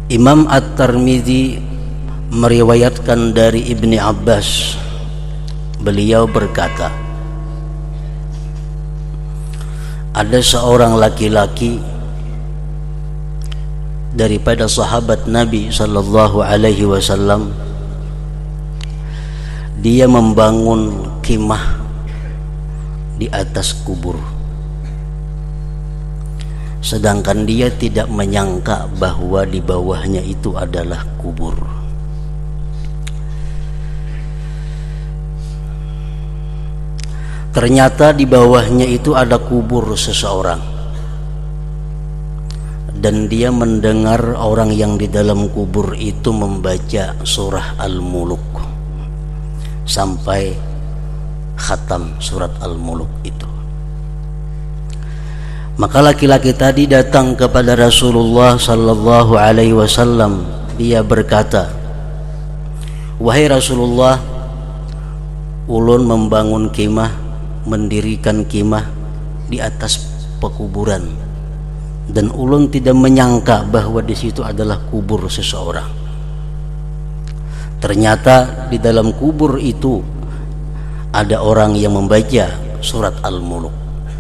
Imam At-Tirmidzi meriwayatkan dari Ibni Abbas, beliau berkata, ada seorang laki-laki daripada sahabat Nabi sallallahu alaihi wasallam, dia membangun khimah di atas kubur, sedangkan dia tidak menyangka bahwa di bawahnya itu adalah kubur. Ternyata di bawahnya itu ada kubur seseorang, dan dia mendengar orang yang di dalam kubur itu membaca surah Al-Muluk sampai khatam surat Al-Muluk itu. Maka laki-laki tadi datang kepada Rasulullah sallallahu alaihi wasallam. Dia berkata, wahai Rasulullah, ulun membangun khimah, mendirikan khimah di atas pekuburan, dan ulun tidak menyangka bahwa di situ adalah kubur seseorang. Ternyata di dalam kubur itu ada orang yang membaca surat Al-Muluk,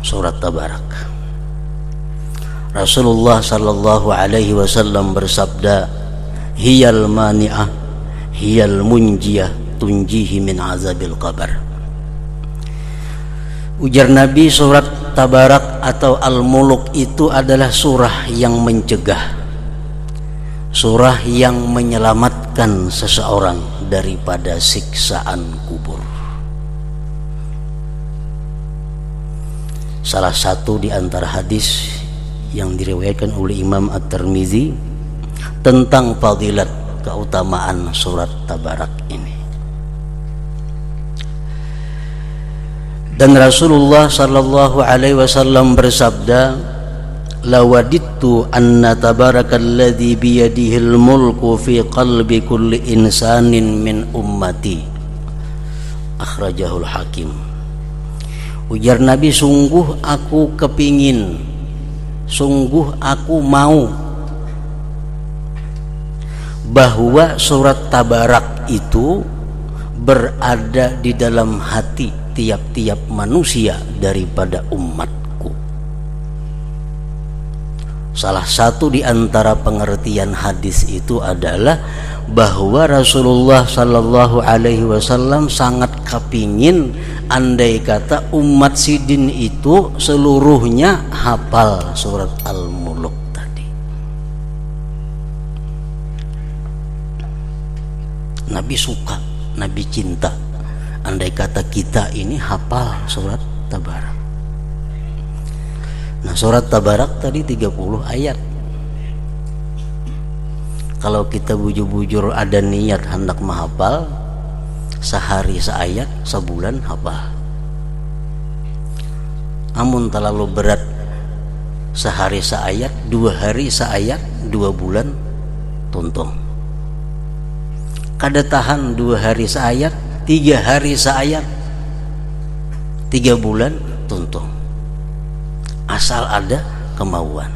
surat Tabarak. Rasulullah sallallahu alaihi wasallam bersabda, hiyal mani'ah hiyal munjiyah tunjihi min azabil qabr. Ujar Nabi, surat Tabarak atau Al-Muluk itu adalah surah yang mencegah, surah yang menyelamatkan seseorang daripada siksaan kubur. Salah satu di antara hadis yang diriwayatkan oleh Imam At-Tirmidzi tentang fadilat keutamaan surat Tabarak ini. Dan Rasulullah sallallahu alaihi wasallam bersabda, lawadittu anna tabarakalladzi biyadihil mulku fi qalbi kulli insanin min ummati, akhrajahul Hakim. Ujar Nabi, sungguh aku kepingin, sungguh aku mau bahwa surat Tabarak itu berada di dalam hati tiap-tiap manusia daripada umatku. Salah satu di antara pengertian hadis itu adalah bahwa Rasulullah sallallahu alaihi wasallam sangat kepingin andai kata umat sidin itu seluruhnya hafal surat Al-Muluk tadi. Nabi suka, Nabi cinta andai kata kita ini hafal surat Tabarak. Nah, surat Tabarak tadi 30 ayat. Kalau kita bujur-bujur ada niat hendak menghafal, sehari seayat, sebulan hafal. Amun terlalu berat, sehari seayat, 2 hari seayat, 2 bulan tuntung. Kada tahan 2 hari seayat, 3 hari seayat, 3 bulan tuntung, asal ada kemauan.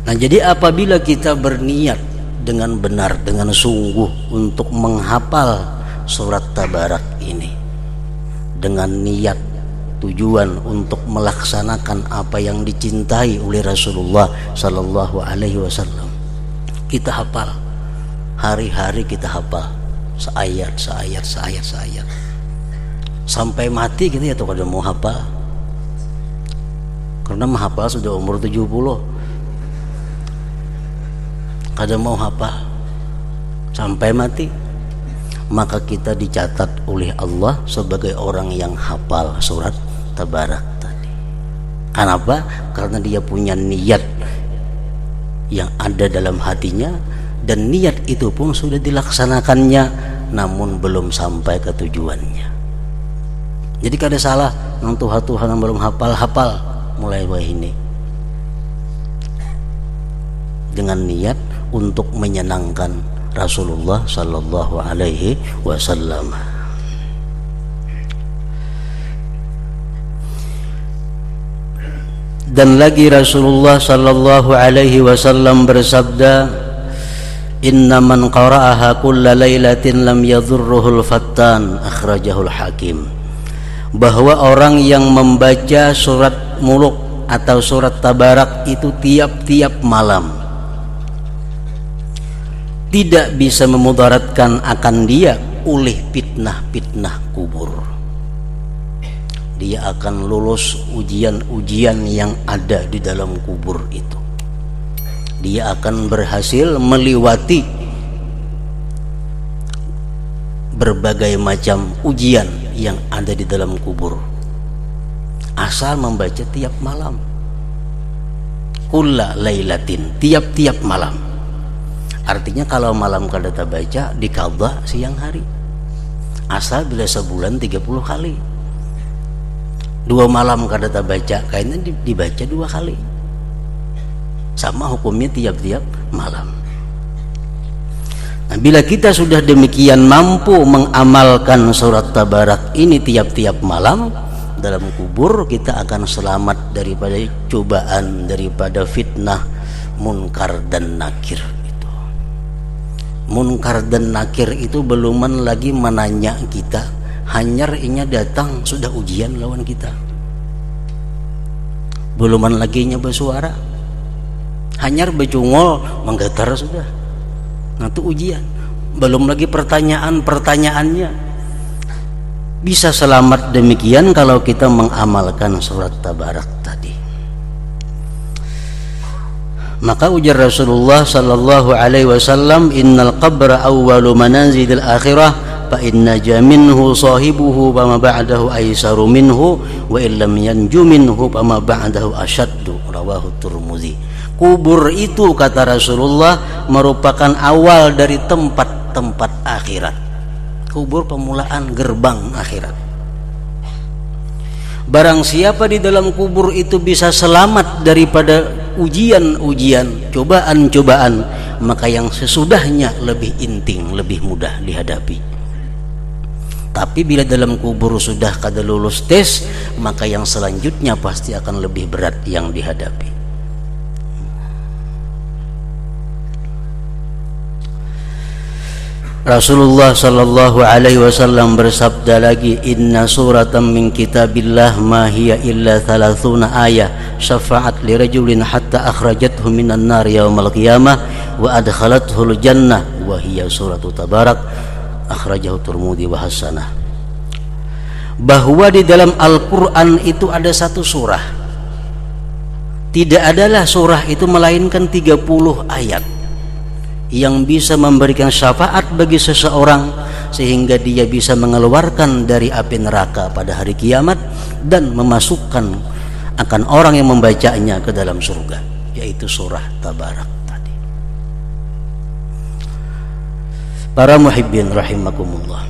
Nah, jadi apabila kita berniat dengan benar, dengan sungguh untuk menghafal surat Tabarak ini, dengan niat tujuan untuk melaksanakan apa yang dicintai oleh Rasulullah sallallahu alaihi wasallam, kita hafal. Hari-hari kita hafal seayat sampai mati gitu ya, tuh kada mau hafal, karena menghafal sudah umur 70, kada mau hafal sampai mati, maka kita dicatat oleh Allah sebagai orang yang hafal surat Tabarak tadi. Kenapa? Karena dia punya niat yang ada dalam hatinya, dan niat itu pun sudah dilaksanakannya, namun belum sampai ke tujuannya. Jadi kada salah nang Tuhan yang belum hafal mulai ini dengan niat untuk menyenangkan Rasulullah sallallahu alaihi wasallam. Dan lagi Rasulullah sallallahu alaihi wasallam bersabda, "Inna man qara'aha kulla lailatin lam yadhurruhul fattan," akhrajahul Hakim. Bahwa orang yang membaca surat Mulk atau surat Tabarak itu tiap-tiap malam tidak bisa memudaratkan akan dia oleh fitnah-fitnah kubur. Dia akan lulus ujian-ujian yang ada di dalam kubur itu. Dia akan berhasil melewati berbagai macam ujian yang ada di dalam kubur, asal membaca tiap malam. Kulla lailatin, tiap-tiap malam. Artinya kalau malam kada baca, diqadha siang hari. Asal bila sebulan 30 kali. 2 malam kada baca, kayaknya dibaca 2 kali. Sama hukumnya tiap-tiap malam. Nah, bila kita sudah demikian mampu mengamalkan surat Tabarak ini tiap-tiap malam, dalam kubur kita akan selamat daripada cobaan, daripada fitnah munkar dan nakir itu. Munkar dan nakir itu beluman lagi menanya kita, hanyar inya datang sudah ujian lawan kita. Beluman lagi nya bersuara, hanyar becungol menggetar sudah. Nah itu ujian. Belum lagi pertanyaannya. Bisa selamat demikian kalau kita mengamalkan surat Tabarak tadi. Maka ujar Rasulullah sallallahu alaihi wasallam, "Innal qabra awwalu manazilil akhirah fa inna jaminhu sahibuhu fama ba'dahu aisaru minhu wa illam yanju minhu fama ba'dahu ashaddu." Rawahu Tirmidzi. Kubur itu, kata Rasulullah, merupakan awal dari tempat-tempat akhirat. Kubur pemulaan gerbang akhirat. Barang siapa di dalam kubur itu bisa selamat daripada ujian-ujian, cobaan-cobaan, maka yang sesudahnya lebih inting, lebih mudah dihadapi. Tapi bila dalam kubur sudah kada lulus tes, maka yang selanjutnya pasti akan lebih berat yang dihadapi. Rasulullah sallallahu alaihi wasallam bersabda lagi, "Inna suratan min kitabillah ma hiya illa 30 ayah syafa'at li rajulin hatta akhrajathu minan nar yaumal qiyamah wa adkhalathul jannah wa hiya suratu Tabarak." Akhrajahu Tirmidzi wa hasanah. Bahwa di dalam Al-Qur'an itu ada satu surah. Tidak adalah surah itu melainkan 30 ayat yang bisa memberikan syafaat bagi seseorang sehingga dia bisa mengeluarkan dari api neraka pada hari kiamat dan memasukkan akan orang yang membacanya ke dalam surga, yaitu surah Tabarak tadi. Para muhibbin rahimakumullah,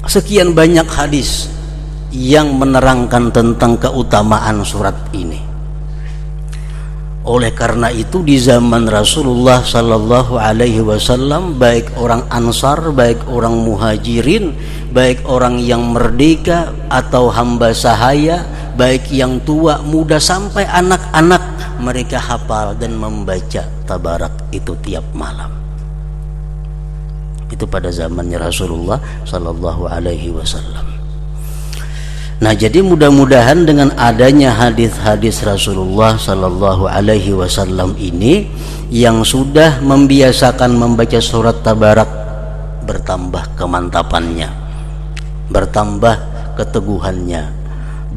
sekian banyak hadis yang menerangkan tentang keutamaan surat ini. Oleh karena itu di zaman Rasulullah sallallahu alaihi wasallam, baik orang Ansar, baik orang Muhajirin, baik orang yang merdeka atau hamba sahaya, baik yang tua, muda sampai anak-anak, mereka hafal dan membaca Tabarak itu tiap malam. Itu pada zamannya Rasulullah sallallahu alaihi wasallam. Nah, jadi mudah-mudahan dengan adanya hadis-hadis Rasulullah sallallahu alaihi wasallam ini yang sudah membiasakan membaca surat Tabarak, bertambah kemantapannya, bertambah keteguhannya,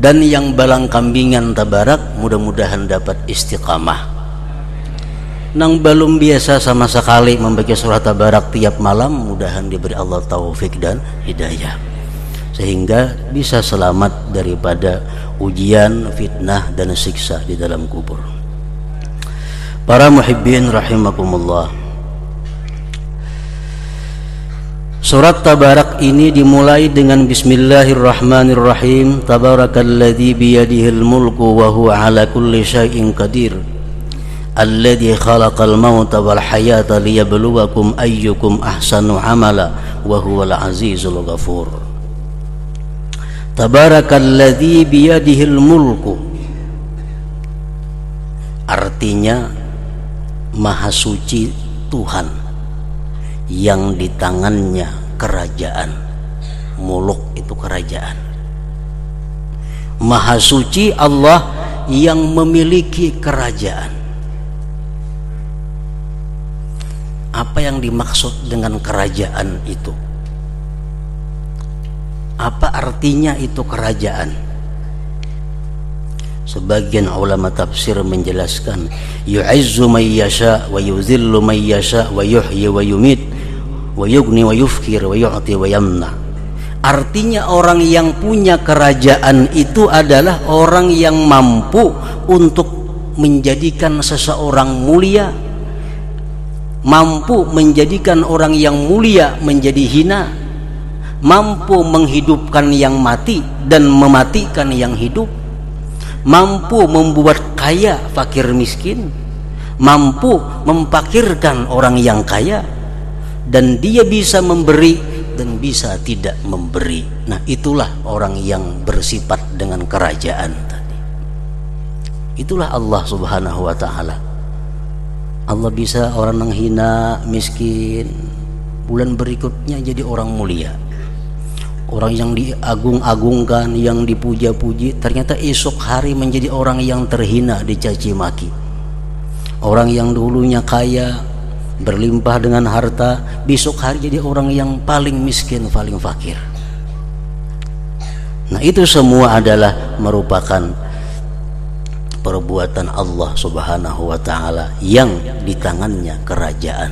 dan yang balang kambingan Tabarak mudah-mudahan dapat istiqamah. Nang belum biasa sama sekali membaca surat Tabarak tiap malam, mudahan diberi Allah taufik dan hidayah sehingga bisa selamat daripada ujian, fitnah dan siksa di dalam kubur. Para muhibbin rahimakumullah, surat Tabarak ini dimulai dengan Bismillahirrahmanirrahim. Tabarakalladzi biyadihil mulku wa huwa ala kulli syai'in qadir. Alladzi khalaqal mauta wal hayata liyabluwakum ayyukum ahsanu amala wa huwal azizul ghafur. Tabarakalladzi biyadihil mulku. Artinya Maha Suci Tuhan yang di tangannya kerajaan. Muluk itu kerajaan. Maha Suci Allah yang memiliki kerajaan. Apa yang dimaksud dengan kerajaan itu? Apa artinya itu kerajaan? Sebagian ulama tafsir menjelaskan, yu'izzu may yasha wa yuzillu may yasha wa yuhyi wa yumit wa yughni wa yufkir wa yu'ti wa yamna. Artinya orang yang punya kerajaan itu adalah orang yang mampu untuk menjadikan seseorang mulia, mampu menjadikan orang yang mulia menjadi hina, mampu menghidupkan yang mati dan mematikan yang hidup, mampu membuat kaya fakir miskin, mampu memfakirkan orang yang kaya, dan dia bisa memberi dan bisa tidak memberi. Nah, itulah orang yang bersifat dengan kerajaan tadi. Itulah Allah Subhanahu wa ta'ala. Allah bisa orang yang hina, miskin, bulan berikutnya jadi orang mulia. Orang yang diagung-agungkan, yang dipuja-puji, ternyata esok hari menjadi orang yang terhina, dicaci maki. Orang yang dulunya kaya, berlimpah dengan harta, besok hari jadi orang yang paling miskin, paling fakir. Nah, itu semua adalah merupakan perbuatan Allah Subhanahu wa ta'ala yang di tangannya kerajaan,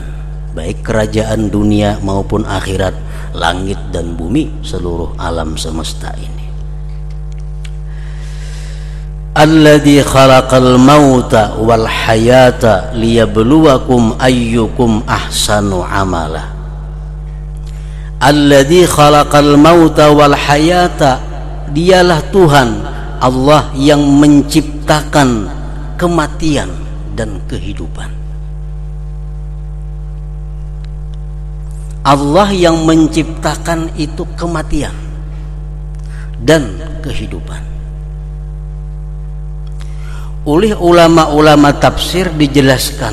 baik kerajaan dunia maupun akhirat, langit dan bumi, seluruh alam semesta ini. Alladzi khalaqal mauta wal hayata liyabluwakum ayyukum ahsanu amala. Alladzi khalaqal mauta wal hayata, dialah Tuhan Allah yang menciptakan kematian dan kehidupan. Allah yang menciptakan itu kematian dan kehidupan. Oleh ulama-ulama tafsir dijelaskan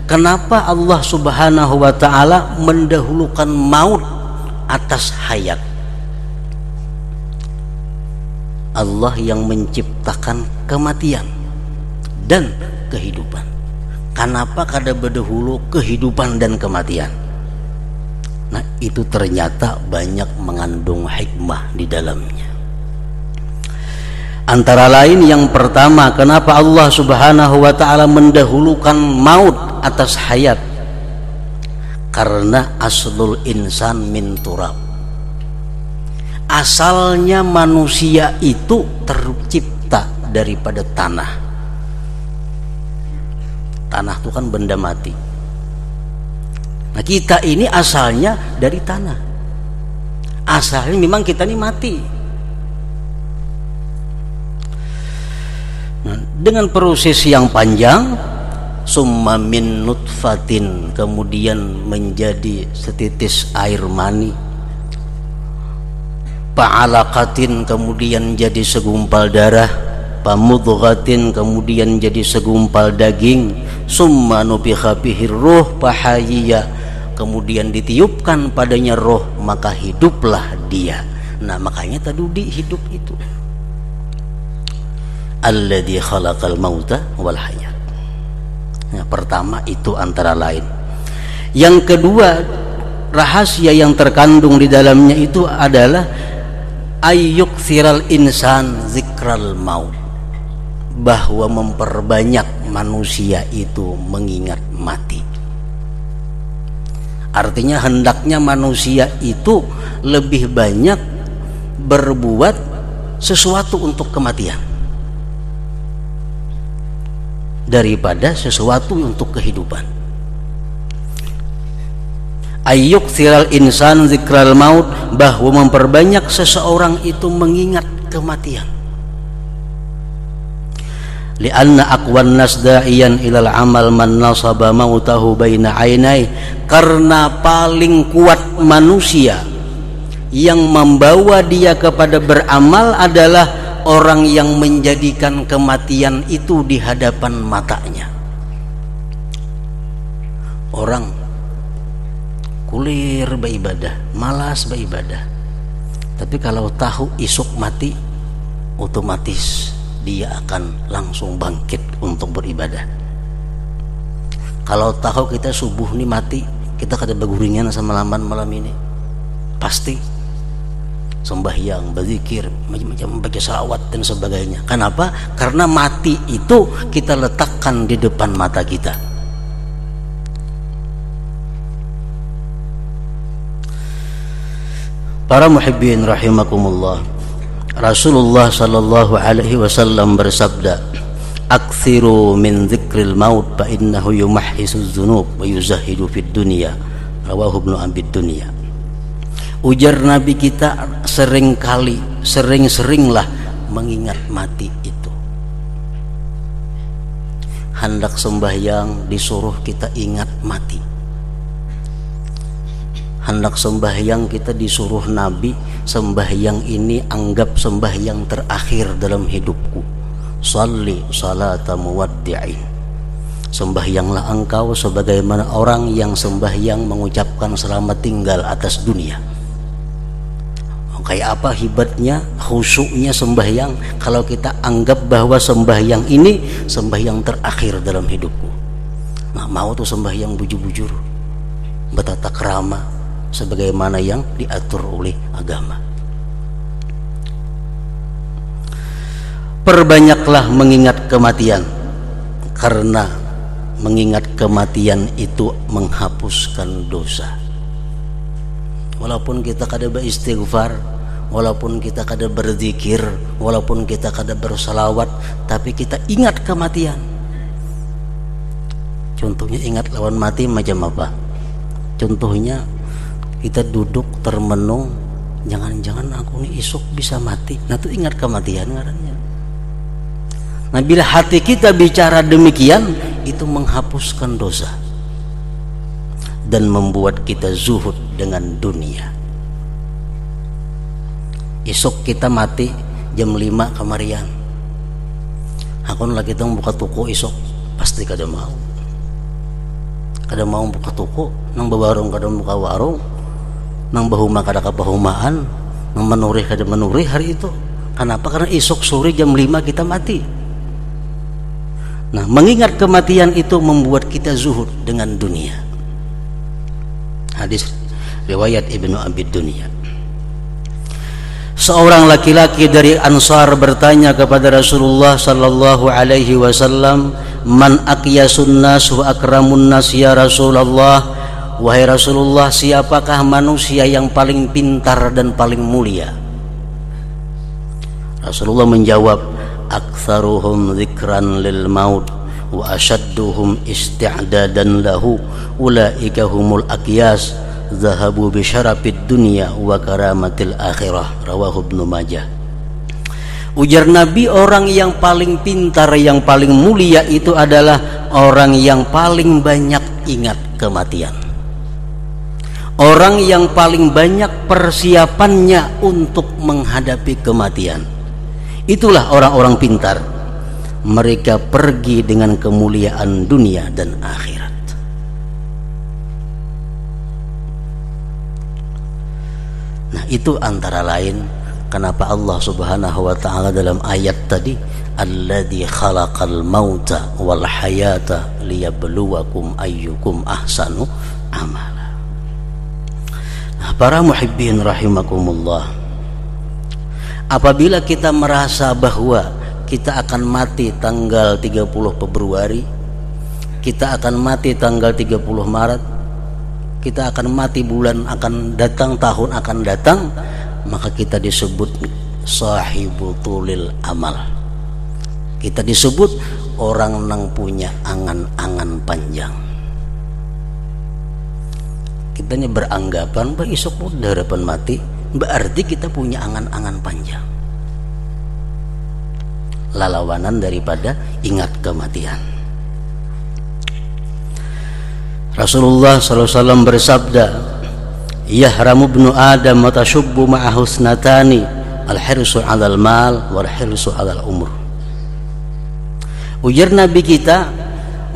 kenapa Allah Subhanahu wa ta'ala mendahulukan maut atas hayat. Allah yang menciptakan kematian dan kehidupan. Kenapa kada berdahulu kehidupan dan kematian? Nah, itu ternyata banyak mengandung hikmah di dalamnya. Antara lain yang pertama, kenapa Allah Subhanahu wa ta'ala mendahulukan maut atas hayat? Karena aslul insan min turab. Asalnya manusia itu tercipta daripada tanah. Tanah itu kan benda mati. Nah, kita ini asalnya dari tanah. Asalnya memang kita ini mati. Nah, dengan proses yang panjang, summa min nutfatin, kemudian menjadi setitis air mani, fa'alaqatin, kemudian jadi segumpal darah, pamudghatin, kemudian jadi segumpal daging, summa nufikha fihi ruh fahayya, kemudian ditiupkan padanya roh, maka hiduplah dia. Nah, makanya tadi hidup itu alladzi khalaqal mauta wal hayat. Nah, pertama itu antara lain. Yang kedua, rahasia yang terkandung di dalamnya itu adalah ayyuktsiral insan zikral maut, bahwa memperbanyak manusia itu mengingat mati. Artinya hendaknya manusia itu lebih banyak berbuat sesuatu untuk kematian daripada sesuatu untuk kehidupan. Ayyuktsiral insan zikral maut, bahwa memperbanyak seseorang itu mengingat kematian. Lianna aqwan nas da'iyan ilal amal man nasaba mautahu baina ainai, karena paling kuat manusia yang membawa dia kepada beramal adalah orang yang menjadikan kematian itu di hadapan matanya. Orang kulir beribadah, malas beribadah, tapi kalau tahu esok mati, otomatis dia akan langsung bangkit untuk beribadah. Kalau tahu kita subuh nih mati, kita kada beguringan sama malam ini, pasti sembahyang, berzikir, macam-macam, baca salawat dan sebagainya. Kenapa? Karena mati itu kita letakkan di depan mata kita. Para muhibbin rahimakumullah, Rasulullah sallallahu alaihi wasallam bersabda, "Aktsiru min dzikril maut fa innahu yumahhisu dzunub wa yuzahidu fid dunya." Rawahu Ibnu Abi Dunya. Ujar Nabi kita, sering-seringlah mengingat mati itu. Hendak sembahyang disuruh kita ingat mati. Hendak sembahyang kita disuruh Nabi, sembahyang ini anggap sembahyang terakhir dalam hidupku. Shalli salata muwaddi'in. Sembahyanglah engkau sebagaimana orang yang sembahyang mengucapkan selamat tinggal atas dunia. Kayak apa hebatnya, khusyuknya sembahyang kalau kita anggap bahwa sembahyang ini sembahyang terakhir dalam hidupku. Nah, mau tuh sembahyang bujur-bujur, bertata krama sebagaimana yang diatur oleh agama. Perbanyaklah mengingat kematian, karena mengingat kematian itu menghapuskan dosa. Walaupun kita kada beristighfar, walaupun kita kada berzikir, walaupun kita kada bersalawat, tapi kita ingat kematian. Contohnya ingat lawan mati macam apa? Contohnya kita duduk termenung, jangan-jangan aku nih esok bisa mati. Nah, itu ingat kematian ngarannya. Nah, bila hati kita bicara demikian, itu menghapuskan dosa dan membuat kita zuhud dengan dunia. Esok kita mati jam 5 kamarian, aku lagi kita buka toko esok, pasti kada mau. Kada mau buka toko, nang bawarung kada buka warung, nang bahuma kada kabahumaan, nang menurih kada menurih hari itu. Kenapa? Karena esok sore jam 5 kita mati. Nah, mengingat kematian itu membuat kita zuhud dengan dunia. Hadis riwayat Ibnu Abi Dunya. Seorang laki-laki dari Ansar bertanya kepada Rasulullah sallallahu alaihi wasallam, "Man aqyasun nas wa akramun nas ya Rasulullah?" Wahai Rasulullah, siapakah manusia yang paling pintar dan paling mulia? Rasulullah menjawab, "Aktsaruhum dzikran lil maut wa asyadduhum isti'dadan lahu, ulaika humul aqyas, zahabu bi syarafid dunya wa karamatil akhirah." Rawahu Ibnu Majah. Ujar Nabi, orang yang paling pintar, yang paling mulia itu adalah orang yang paling banyak ingat kematian. Orang yang paling banyak persiapannya untuk menghadapi kematian. Itulah orang-orang pintar. Mereka pergi dengan kemuliaan dunia dan akhirat. Nah, itu antara lain kenapa Allah Subhanahu wa ta'ala dalam ayat tadi, alladzi khalaqal mauta wal hayata liyabluwakum ayyukum ahsanu amala. Nah, para muhibbin rahimakumullah, apabila kita merasa bahwa kita akan mati tanggal 30 Februari, kita akan mati tanggal 30 Maret, kita akan mati bulan akan datang, tahun akan datang, maka kita disebut sahibu tulil amal. Kita disebut orang yang punya angan-angan panjang. Kita ini beranggapan bahwa esok udah harapan mati, berarti kita punya angan-angan panjang. Lalawanan daripada ingat kematian. Rasulullah SAW bersabda, "Yahramu ibnu Adam wa tashubbu ma'ahu snatani, al-hirsu 'alal mal wal hirsu 'alal umur. Ujar Nabi kita,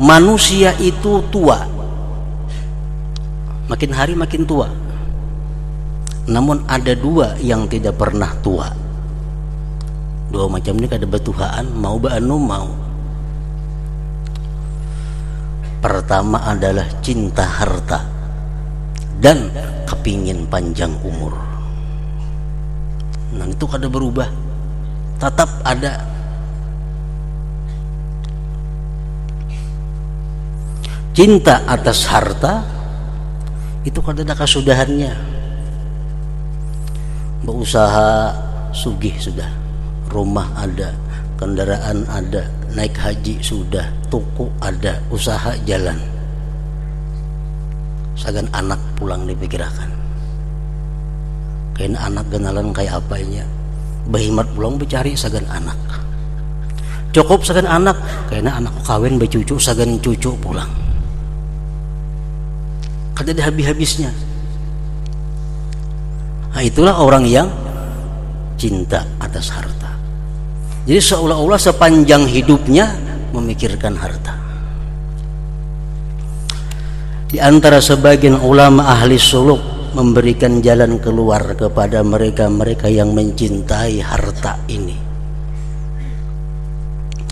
manusia itu tua, makin hari makin tua. Namun ada dua yang tidak pernah tua. Dua macam ini kada batuhaan, mau baanu mau. Pertama adalah cinta harta dan kepingin panjang umur. Nah itu kada berubah, tetap ada. Cinta atas harta itu kada ada kasudahannya. Berusaha sugih sudah, rumah ada, kendaraan ada, naik haji sudah, toko ada, usaha jalan. Sagan anak pulang dipikirkan. Kain anak genalan kayak apanya. Bahimat pulang bercari sagan anak. Cukup sagan anak, kayaknya anak kawin bercucu sagan cucu pulang. Kada ada habis-habisnya. Nah, itulah orang yang cinta atas harta. Jadi seolah-olah sepanjang hidupnya memikirkan harta. Di antara sebagian ulama ahli suluk memberikan jalan keluar kepada mereka-mereka yang mencintai harta ini.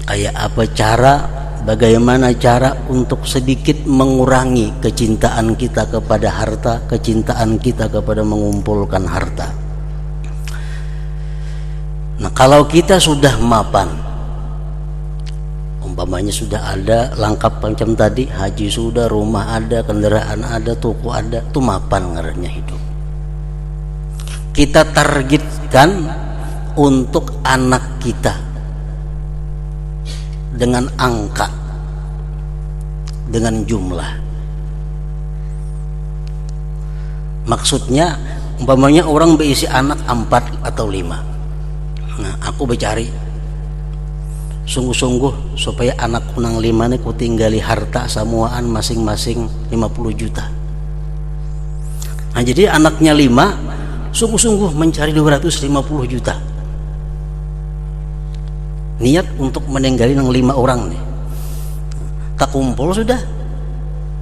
Kayak apa cara, bagaimana cara untuk sedikit mengurangi kecintaan kita kepada harta, kecintaan kita kepada mengumpulkan harta. Nah, kalau kita sudah mapan, umpamanya sudah ada lengkap macam tadi, haji sudah, rumah ada, kendaraan ada, toko ada, itu mapan ngarannya hidup. Kita targetkan untuk anak kita dengan angka, dengan jumlah. Maksudnya umpamanya orang berisi anak 4 atau 5. Nah, aku bercari sungguh-sungguh supaya anakku nang 5 ini ku tinggali harta samuaan masing-masing 50 juta. Nah, jadi anaknya 5 sungguh-sungguh mencari 250 juta. Niat untuk meninggali nang 5 orang nih. Tak kumpul sudah.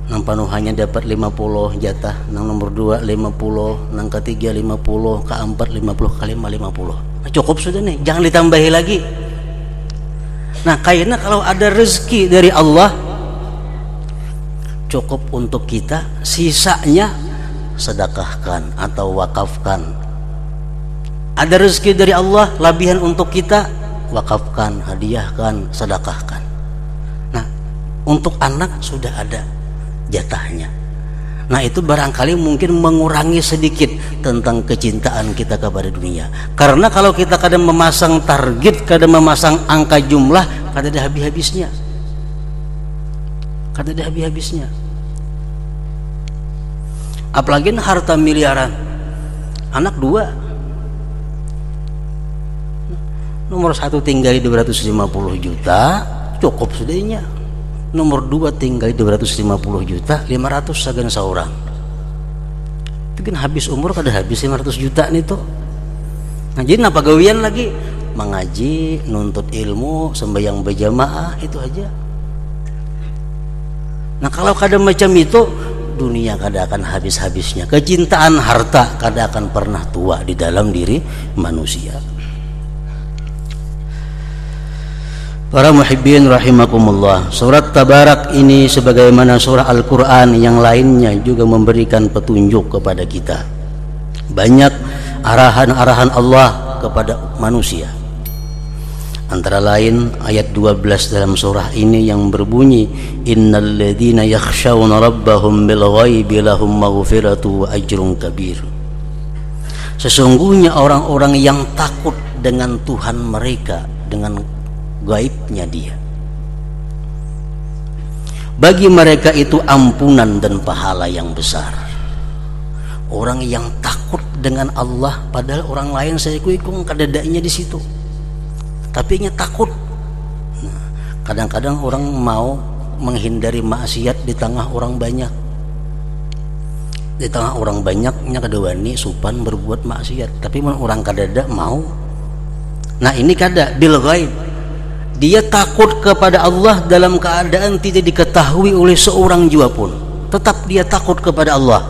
Nang panuhannya dapat 50 jatah, nang nomor 2 50, nang ketiga 50, keempat 50, kelima 50. Nah, cukup sudah nih, jangan ditambahi lagi. Nah, kayaknya kalau ada rezeki dari Allah cukup untuk kita, sisanya sedekahkan atau wakafkan. Ada rezeki dari Allah labihan untuk kita, wakafkan, hadiahkan, sedekahkan. Nah, untuk anak sudah ada jatahnya. Nah, itu barangkali mungkin mengurangi sedikit tentang kecintaan kita kepada dunia. Karena kalau kita kadang memasang target, kadang memasang angka jumlah, kadang ada habis-habisnya. Kadang ada habis-habisnya. Apalagi harta miliaran. Anak 2. Nomor 1 tinggali 250 juta, cukup sudahnya. Nomor 2 tinggali 250 juta, 500 sagan seorang. Bikin habis umur kada habis 500 juta nih tuh. Nah, jadi napa gawian lagi? Mengaji, nuntut ilmu, sembahyang berjamaah, itu aja. Nah, kalau kada macam itu, dunia kada akan habis-habisnya. Kecintaan harta kada akan pernah tua di dalam diri manusia. Para muhibbin rahimakumullah, surat Tabarak ini sebagaimana surah Al-Quran yang lainnya juga memberikan petunjuk kepada kita. Banyak arahan-arahan Allah kepada manusia. Antara lain ayat 12 dalam surah ini yang berbunyi, innal ladzina yakhshawna rabbahum bil ghaibi lahum maghfiratu wa ajrun kabir. Sesungguhnya orang-orang yang takut dengan Tuhan mereka, dengan gaibnya dia, bagi mereka itu ampunan dan pahala yang besar. Orang yang takut dengan Allah, padahal orang lain saya ikung kadadanya di situ, tapi nya takut. Nah, kadang-kadang orang mau menghindari maksiat di tengah orang banyak. Di tengah orang banyaknya kada wani supan berbuat maksiat, tapi orang kadada mau Nah ini kada bil ghaib, dia takut kepada Allah dalam keadaan tidak diketahui oleh seorang jua pun, tetap dia takut kepada Allah.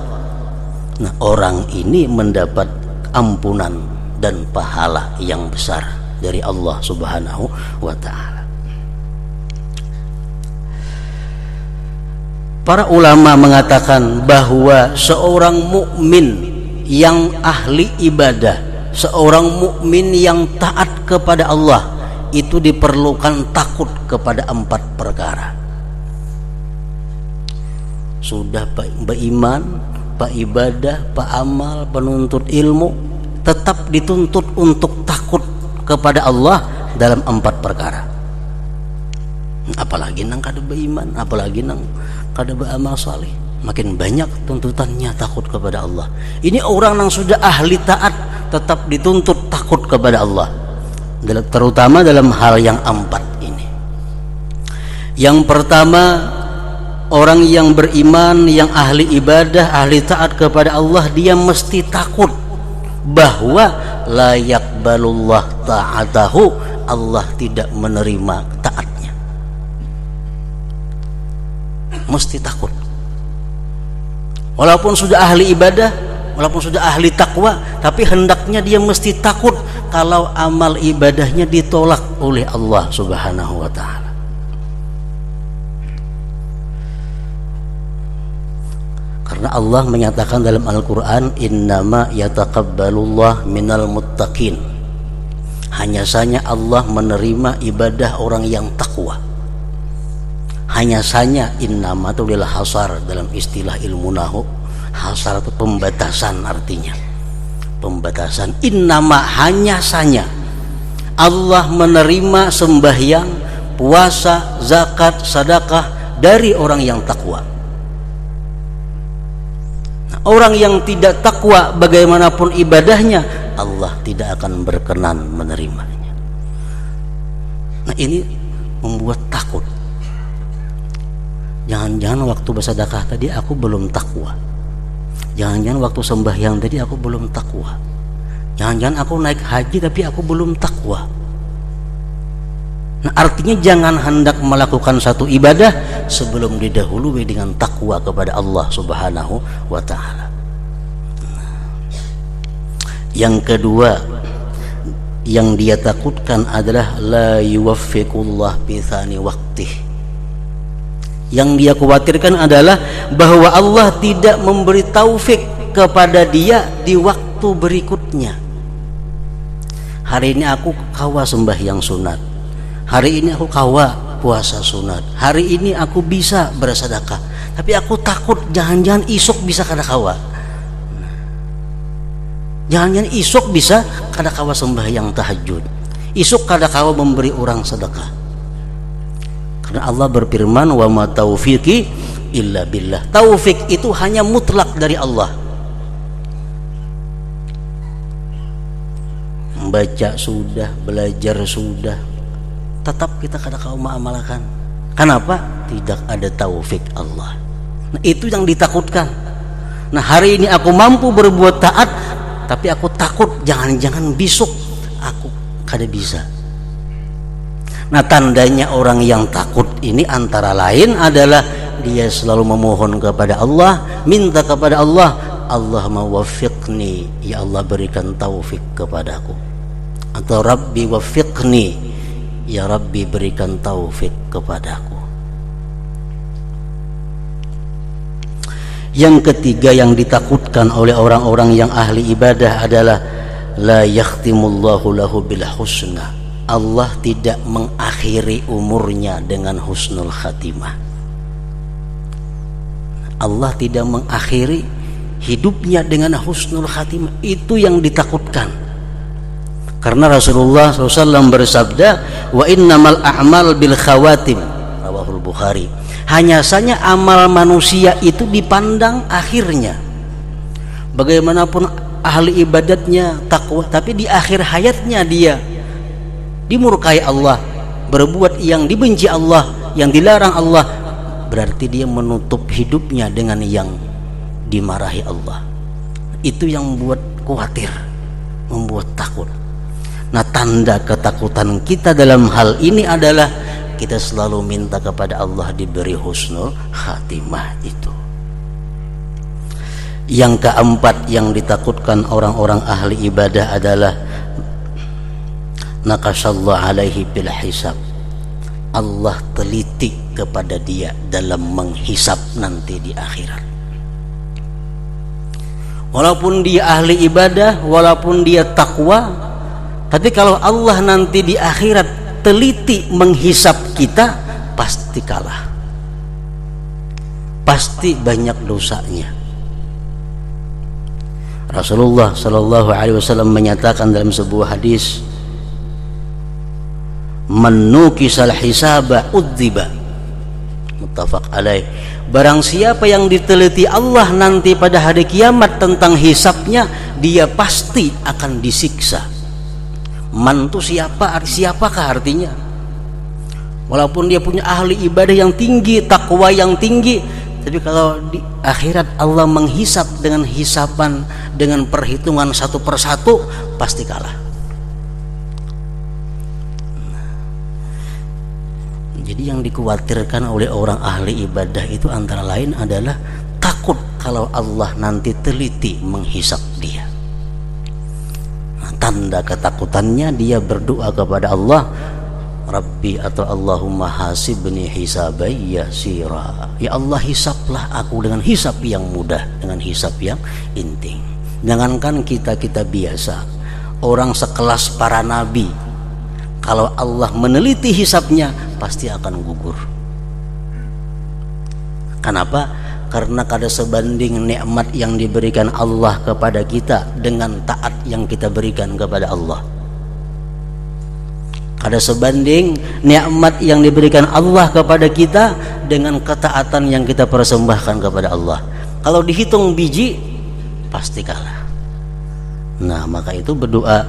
Nah orang ini mendapat ampunan dan pahala yang besar dari Allah Subhanahu wa ta'ala. Para ulama mengatakan bahwa seorang mukmin yang ahli ibadah, seorang mukmin yang taat kepada Allah itu diperlukan takut kepada 4 perkara. Sudah beriman, pak ibadah, pak amal, penuntut ilmu, tetap dituntut untuk takut kepada Allah dalam 4 perkara. Apalagi nang kada beriman, apalagi nang kada beramal saleh, makin banyak tuntutannya takut kepada Allah. Ini orang yang sudah ahli taat tetap dituntut takut kepada Allah, terutama dalam hal yang 4 ini. Yang pertama, orang yang beriman, yang ahli ibadah, ahli taat kepada Allah, dia mesti takut bahwa la yaqbalullah ta'atahu, Allah tidak menerima taatnya. Mesti takut. Walaupun sudah ahli ibadah, walaupun sudah ahli takwa, tapi hendaknya dia mesti takut kalau amal ibadahnya ditolak oleh Allah Subhanahu wa ta'ala. Karena Allah menyatakan dalam Al-Quran, innama yataqabbalullah minal muttaqin, hanya saja Allah menerima ibadah orang yang takwa. Hanya saja, innama itu adalah hasar dalam istilah ilmu nahwu. Hasar itu pembatasan, artinya pembatasan. Innama, hanya saja Allah menerima sembahyang, puasa, zakat, sedekah dari orang yang takwa. Nah, orang yang tidak takwa bagaimanapun ibadahnya, Allah tidak akan berkenan menerimanya. Nah ini membuat takut. Jangan-jangan waktu bersedekah tadi aku belum takwa. Jangan-jangan waktu sembahyang tadi aku belum takwa. Jangan-jangan aku naik haji tapi aku belum takwa. Nah artinya jangan hendak melakukan satu ibadah sebelum didahului dengan takwa kepada Allah Subhanahu wa ta'ala. Yang kedua yang dia takutkan adalah la yuwaffiqullah bi tsani waqtih. Yang dia khawatirkan adalah bahwa Allah tidak memberi taufik kepada dia di waktu berikutnya. Hari ini aku kawa sembahyang sunat, hari ini aku kawa puasa sunat, hari ini aku bisa bersedekah, tapi aku takut jangan-jangan isuk bisa kada kawa, jangan-jangan isuk bisa kada kawa sembahyang tahajud, isuk kada kawa memberi orang sedekah. Karena Allah berfirman, wa ma taufiqi illa billah. Taufik itu hanya mutlak dari Allah. Membaca sudah, belajar sudah, tetap kita kada kau mengamalkan. Kenapa? Tidak ada taufik Allah. Nah, itu yang ditakutkan. Nah, hari ini aku mampu berbuat taat, tapi aku takut jangan-jangan besok aku kada bisa. Nah tandanya orang yang takut ini antara lain adalah dia selalu memohon kepada Allah, minta kepada Allah, Allahumma waffiqni, ya Allah berikan taufik kepadaku. Atau Rabbi waffiqni, ya Rabbi berikan taufik kepadaku. Yang ketiga yang ditakutkan oleh orang-orang yang ahli ibadah adalah la yakhtimullahu lahu bil husna. Allah tidak mengakhiri umurnya dengan husnul khatimah. Allah tidak mengakhiri hidupnya dengan husnul khatimah. Itu yang ditakutkan. Karena Rasulullah SAW bersabda, wa innamal a'mal bil khawatim, rawahul Bukhari. Hanya saja amal manusia itu dipandang akhirnya. Bagaimanapun ahli ibadatnya takwa, tapi di akhir hayatnya dia dimurkai Allah, berbuat yang dibenci Allah, yang dilarang Allah, berarti dia menutup hidupnya dengan yang dimarahi Allah. Itu yang membuat khawatir, membuat takut. Nah, tanda ketakutan kita dalam hal ini adalah kita selalu minta kepada Allah diberi husnul khatimah itu. Yang keempat yang ditakutkan orang-orang ahli ibadah adalah naqasallahu alaihi bil hisab. Allah teliti kepada dia dalam menghisap nanti di akhirat. Walaupun dia ahli ibadah, walaupun dia takwa, tapi kalau Allah nanti di akhirat teliti menghisap kita, pasti kalah, pasti banyak dosanya. Rasulullah Shallallahu Alaihi Wasallam menyatakan dalam sebuah hadis, "Man nukisal hisaba udziba." Muttafaq alaih. Barang siapa yang diteliti Allah nanti pada hari kiamat tentang hisabnya, dia pasti akan disiksa. Man itu siapakah artinya? Walaupun dia punya ahli ibadah yang tinggi, takwa yang tinggi, tapi kalau di akhirat Allah menghisap dengan hisapan, dengan perhitungan satu persatu, pasti kalah. Jadi yang dikhawatirkan oleh orang ahli ibadah itu antara lain adalah takut kalau Allah nanti teliti menghisap dia. Nah, tanda ketakutannya dia berdoa kepada Allah, Rabbi atau Allahumma hasibni hisabai yasira. Ya Allah, hisaplah aku dengan hisap yang mudah, dengan hisap yang inting. Jangankan kita biasa, orang sekelas para nabi, kalau Allah meneliti hisapnya pasti akan gugur. Kenapa? Karena kada sebanding nikmat yang diberikan Allah kepada kita dengan taat yang kita berikan kepada Allah. Kada sebanding nikmat yang diberikan Allah kepada kita dengan ketaatan yang kita persembahkan kepada Allah. Kalau dihitung biji, pasti kalah. Nah, maka itu berdoa,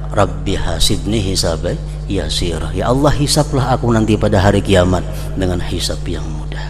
Rabbi hasibni hisabai yasira. Ya Allah, hisaplah aku nanti pada hari kiamat dengan hisap yang mudah.